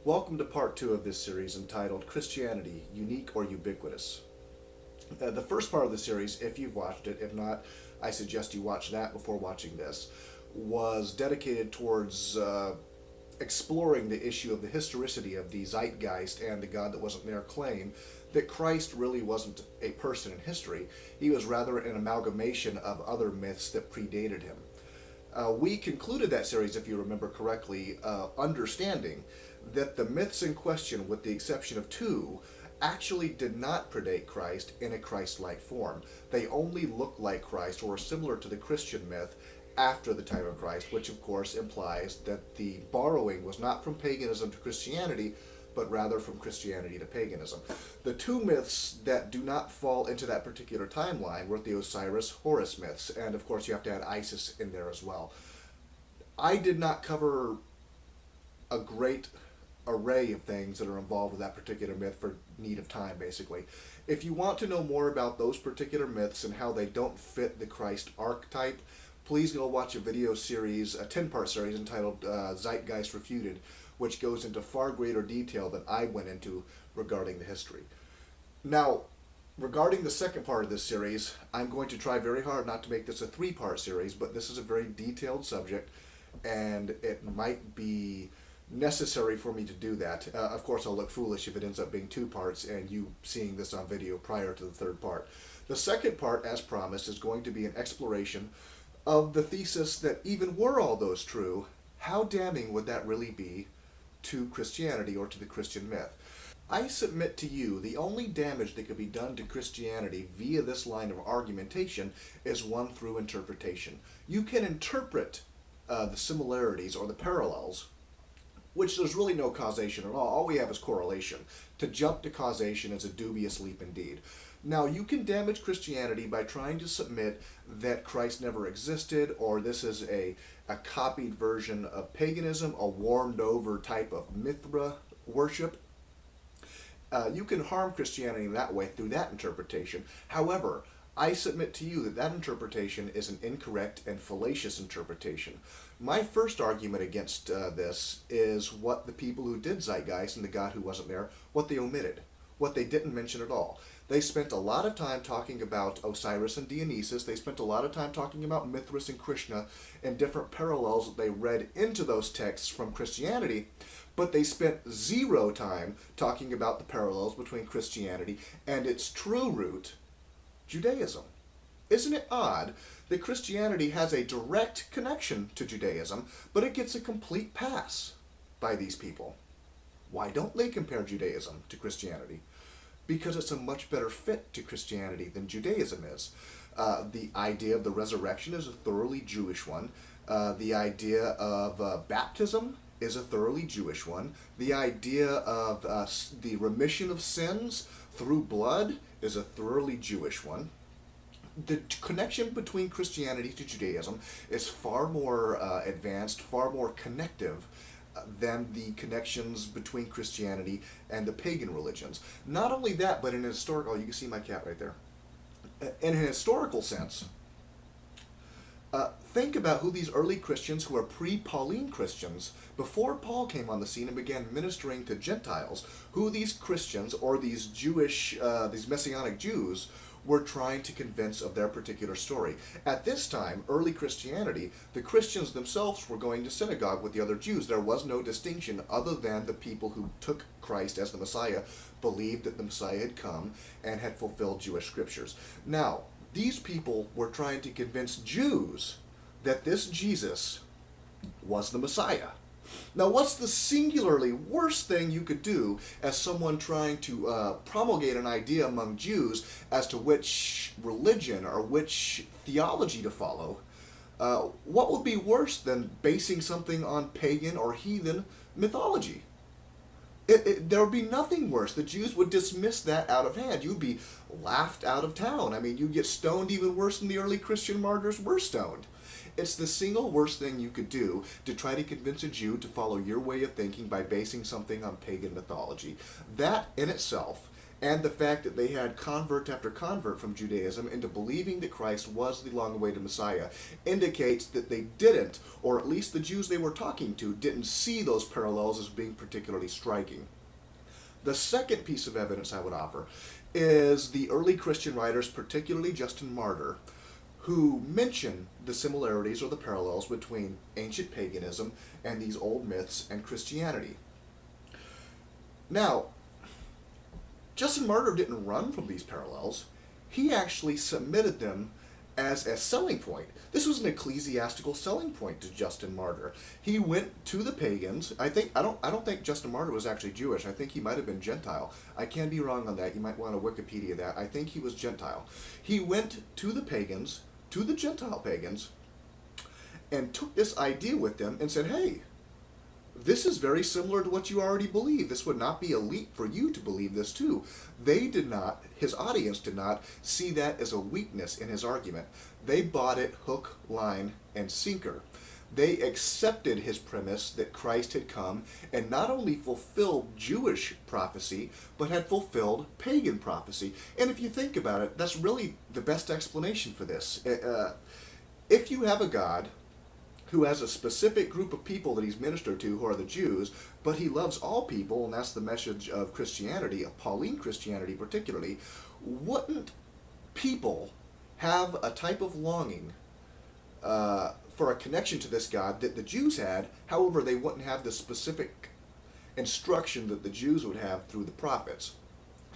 Welcome to part two of this series entitled Christianity, Unique or Ubiquitous. The first part of the series, if you've watched it, if not, I suggest you watch that before watching this, was dedicated towards exploring the issue of the historicity of the Zeitgeist and the God that wasn't there claim that Christ really wasn't a person in history. He was rather an amalgamation of other myths that predated him. We concluded that series, if you remember correctly, understanding that the myths in question, with the exception of two, actually did not predate Christ in a Christ-like form. They only looked like Christ or were similar to the Christian myth after the time of Christ, which of course implies that the borrowing was not from paganism to Christianity, but rather from Christianity to paganism. The two myths that do not fall into that particular timeline were the Osiris-Horus myths, and of course you have to add Isis in there as well. I did not cover a great array of things that are involved with that particular myth for need of time, basically. If you want to know more about those particular myths and how they don't fit the Christ archetype, please go watch a video series, a 10-part series entitled Zeitgeist Refuted, which goes into far greater detail than I went into regarding the history. Now, regarding the second part of this series, I'm going to try very hard not to make this a 3-part series, but this is a very detailed subject, and it might be necessary for me to do that. Of course, I'll look foolish if it ends up being 2 parts and you seeing this on video prior to the third part. The second part, as promised, is going to be an exploration of the thesis that even were all those true, how damning would that really be to Christianity or to the Christian myth? I submit to you the only damage that could be done to Christianity via this line of argumentation is one through interpretation. You can interpret the similarities or the parallels, which there's really no causation at all. All we have is correlation. To jump to causation is a dubious leap indeed. Now, you can damage Christianity by trying to submit that Christ never existed, or this is a copied version of paganism, a warmed over type of Mithra worship. You can harm Christianity in that way through that interpretation. However, I submit to you that that interpretation is an incorrect and fallacious interpretation. My first argument against this is what the people who did Zeitgeist and the God who wasn't there, what they omitted, what they didn't mention at all. They spent a lot of time talking about Osiris and Dionysus. They spent a lot of time talking about Mithras and Krishna and different parallels that they read into those texts from Christianity, but they spent zero time talking about the parallels between Christianity and its true root, Judaism. Isn't it odd that Christianity has a direct connection to Judaism, but it gets a complete pass by these people? Why don't they compare Judaism to Christianity? Because it's a much better fit to Christianity than Judaism is. The idea of the resurrection is a thoroughly Jewish one. The idea of baptism is a thoroughly Jewish one. The idea of the remission of sins through blood is a thoroughly Jewish one. The connection between Christianity to Judaism is far more advanced, far more connective than the connections between Christianity and the pagan religions. Not only that, but in a historical, you can see my cat right there. In a historical sense, think about who these early Christians who are pre-Pauline Christians, before Paul came on the scene and began ministering to Gentiles, who these Christians or these Jewish, these Messianic Jews were trying to convince of their particular story. At this time, early Christianity, the Christians themselves were going to synagogue with the other Jews. There was no distinction other than the people who took Christ as the Messiah believed that the Messiah had come and had fulfilled Jewish scriptures. Now, these people were trying to convince Jews that this Jesus was the Messiah. Now, what's the singularly worst thing you could do as someone trying to promulgate an idea among Jews as to which religion or which theology to follow? What would be worse than basing something on pagan or heathen mythology? There would be nothing worse. The Jews would dismiss that out of hand. You'd be laughed out of town. I mean, you'd get stoned even worse than the early Christian martyrs were stoned. It's the single worst thing you could do to try to convince a Jew to follow your way of thinking by basing something on pagan mythology. That in itself and the fact that they had convert after convert from Judaism into believing that Christ was the long-awaited Messiah indicates that they didn't, or at least the Jews they were talking to, didn't see those parallels as being particularly striking. The second piece of evidence I would offer is the early Christian writers, particularly Justin Martyr, who mention the similarities or the parallels between ancient paganism and these old myths and Christianity. Now, Justin Martyr didn't run from these parallels. He actually submitted them as a selling point. This was an ecclesiastical selling point to Justin Martyr. He went to the pagans. I don't think Justin Martyr was actually Jewish. I think he might have been Gentile. I can be wrong on that. You might want to Wikipedia that. I think he was Gentile. He went to the pagans, to the Gentile pagans, and took this idea with them and said, hey, this is very similar to what you already believe. This would not be a leap for you to believe this too. They did not, his audience did not, see that as a weakness in his argument. They bought it hook, line, and sinker. They accepted his premise that Christ had come and not only fulfilled Jewish prophecy, but had fulfilled pagan prophecy. And if you think about it, that's really the best explanation for this. If you have a God who has a specific group of people that he's ministered to, who are the Jews, but he loves all people, and that's the message of Christianity, of Pauline Christianity particularly, wouldn't people have a type of longing for a connection to this God that the Jews had? However, they wouldn't have the specific instruction that the Jews would have through the prophets.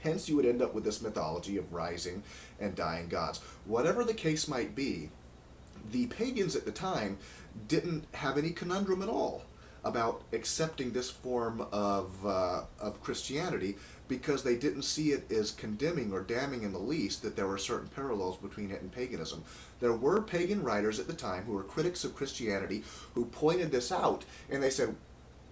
Hence, you would end up with this mythology of rising and dying gods. Whatever the case might be, the pagans at the time didn't have any conundrum at all about accepting this form of Christianity, because they didn't see it as condemning or damning in the least that there were certain parallels between it and paganism. There were pagan writers at the time who were critics of Christianity who pointed this out, and they said,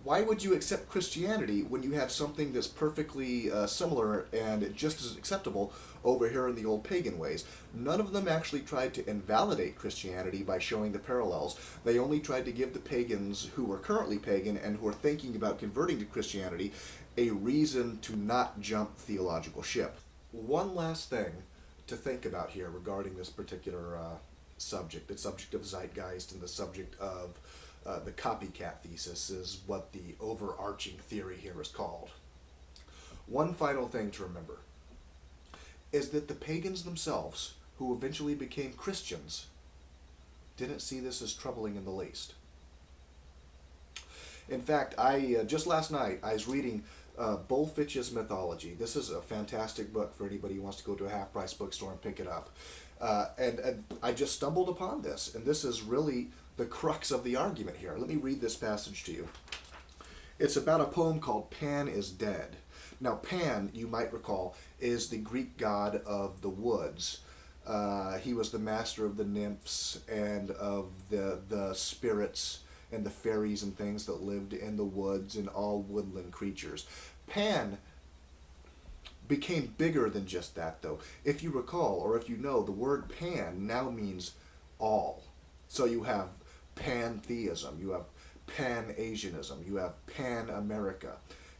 why would you accept Christianity when you have something that's perfectly similar and just as acceptable over here in the old pagan ways? None of them actually tried to invalidate Christianity by showing the parallels. They only tried to give the pagans who were currently pagan and who were thinking about converting to Christianity a reason to not jump theological ship. One last thing to think about here regarding this particular subject, the subject of Zeitgeist and the subject of the copycat thesis is what the overarching theory here is called. One final thing to remember is that the pagans themselves, who eventually became Christians, didn't see this as troubling in the least. In fact, just last night I was reading Bullfinch's Mythology. This is a fantastic book for anybody who wants to go to a half-price bookstore and pick it up. And I just stumbled upon this, and this is really the crux of the argument here. Let me read this passage to you. It's about a poem called Pan is Dead. Now, Pan, you might recall, is the Greek god of the woods. He was the master of the nymphs and of the spirits and the fairies and things that lived in the woods and all woodland creatures. Pan became bigger than just that, though. If you recall, or if you know, the word pan now means all. So you have pantheism, you have pan-Asianism, you have pan-America.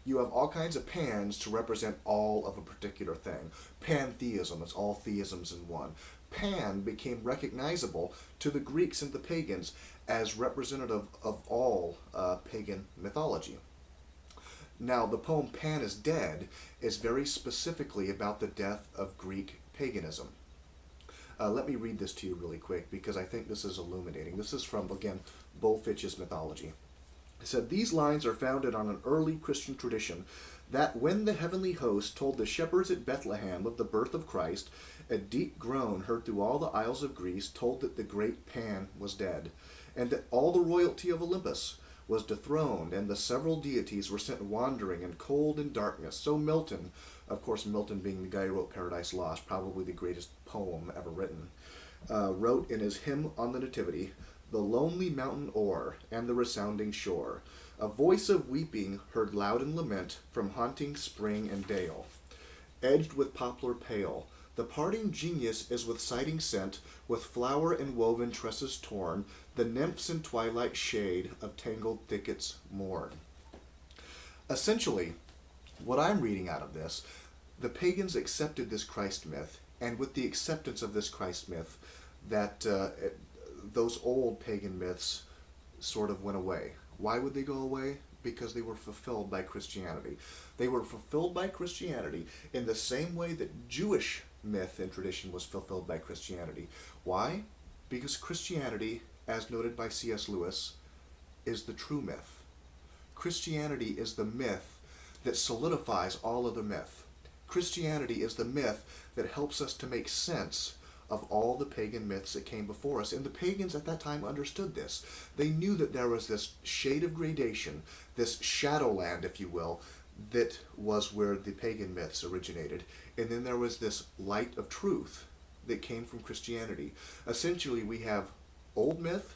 You have all kinds of pans to represent all of a particular thing. Pantheism, it's all theisms in one. Pan became recognizable to the Greeks and the pagans as representative of all pagan mythology. Now, the poem Pan is Dead is very specifically about the death of Greek paganism. Let me read this to you really quick because I think this is illuminating. This is from, again, Bullfinch's Mythology. It said, "These lines are founded on an early Christian tradition that when the heavenly host told the shepherds at Bethlehem of the birth of Christ, a deep groan heard through all the isles of Greece told that the great Pan was dead, and that all the royalty of Olympus was dethroned, and the several deities were sent wandering in cold and darkness. So Milton," of course Milton being the guy who wrote Paradise Lost, probably the greatest poem ever written, wrote in his hymn on the Nativity, "The lonely mountain o'er, and the resounding shore, a voice of weeping heard loud in lament from haunting spring and dale. Edged with poplar pale, the parting genius is with sighing sent, with flower and woven tresses torn, the nymphs in twilight shade of tangled thickets mourn." Essentially, what I'm reading out of this, The pagans accepted this Christ myth, and with the acceptance of this Christ myth, those old pagan myths sort of went away. Why would they go away? Because they were fulfilled by Christianity. They were fulfilled by Christianity in the same way that Jewish myth and tradition was fulfilled by Christianity. Why? Because Christianity, as noted by C.S. Lewis, is the true myth. Christianity is the myth that solidifies all other myth. Christianity is the myth that helps us to make sense of all the pagan myths that came before us. And the pagans at that time understood this. They knew that there was this shade of gradation, this shadowland, if you will, that was where the pagan myths originated. And then there was this light of truth that came from Christianity. Essentially, we have old myth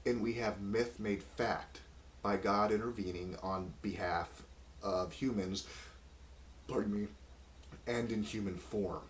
and we have myth made fact by God intervening on behalf of humans, pardon me, and in human form.